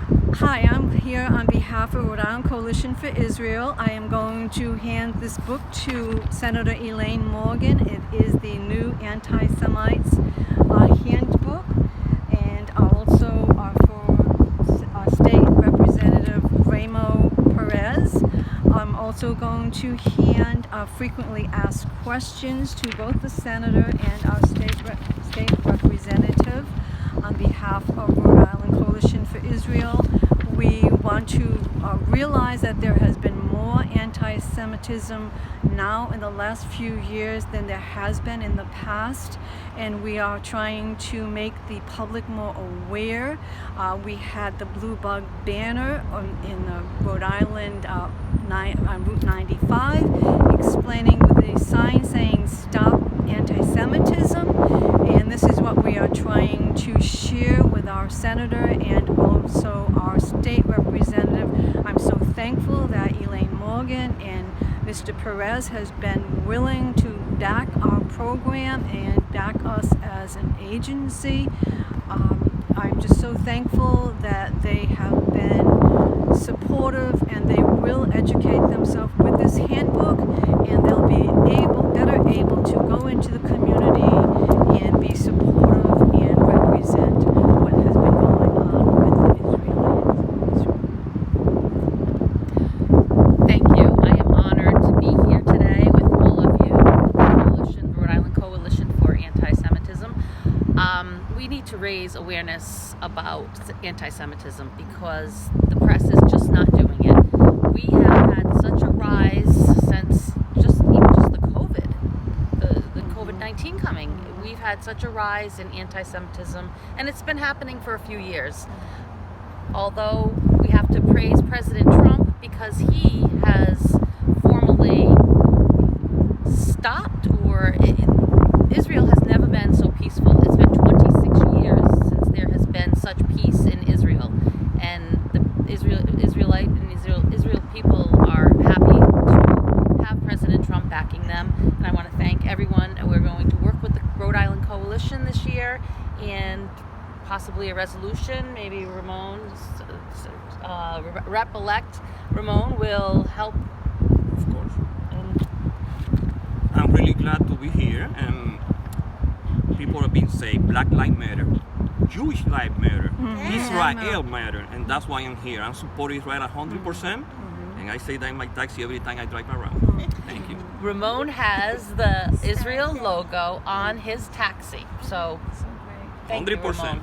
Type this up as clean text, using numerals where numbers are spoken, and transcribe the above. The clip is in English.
Hi, I'm here on behalf of Rhode Island Coalition for Israel. I am going to hand this book to Senator Elaine Morgan. It is the new Anti-Semites handbook, and also for State Representative Ramo Perez. I'm also going to hand frequently asked questions to both the senator and our state representative on behalf of Rhode Island Coalition for Israel. We want to realize that there has been more anti-Semitism now in the last few years than there has been in the past, and we are trying to make the public more aware. We had the Blue Bug banner in the Rhode Island on Route 95 explaining with the sign saying "Stop Anti-Semitism," and this is what we are trying to share with our senator and also our state representative. I'm so thankful that Elaine Morgan and Mr. Perez has been willing to back our program and back us as an agency. I'm just so thankful that they have been supportive and they will educate themselves with this handbook, and they'll be better able to go into the community and be supportive and represent what has been going on with Israel. Thank you. I am honored to be here today with all of you, the Rhode Island Coalition for Anti-Semitism. We need to raise awareness about anti-Semitism because the press is just not doing it. We have had such a rise since even just the COVID-19 coming. We've had such a rise in anti-Semitism, and it's been happening for a few years. Although we have to praise President Trump because he has formally stopped, Israel has never been so peaceful. It's been 26 years since there has been such peace in Israel, and the Israel people are happy to have President Trump backing them. And I want to thank everyone. We're going to work with the Rhode Island Coalition this year, and possibly a resolution. Maybe Rep-elect Ramon will help. Of course. I'm really glad to be here, and people have been saying Black Lives Matter, Jewish Lives Matter, Israel Matter, and that's why I'm here. I'm supporting Israel 100%, and I say that in my taxi every time I drive around. Thank you. Ramon has the Israel logo on his taxi, so thank you, 100%. Ramon.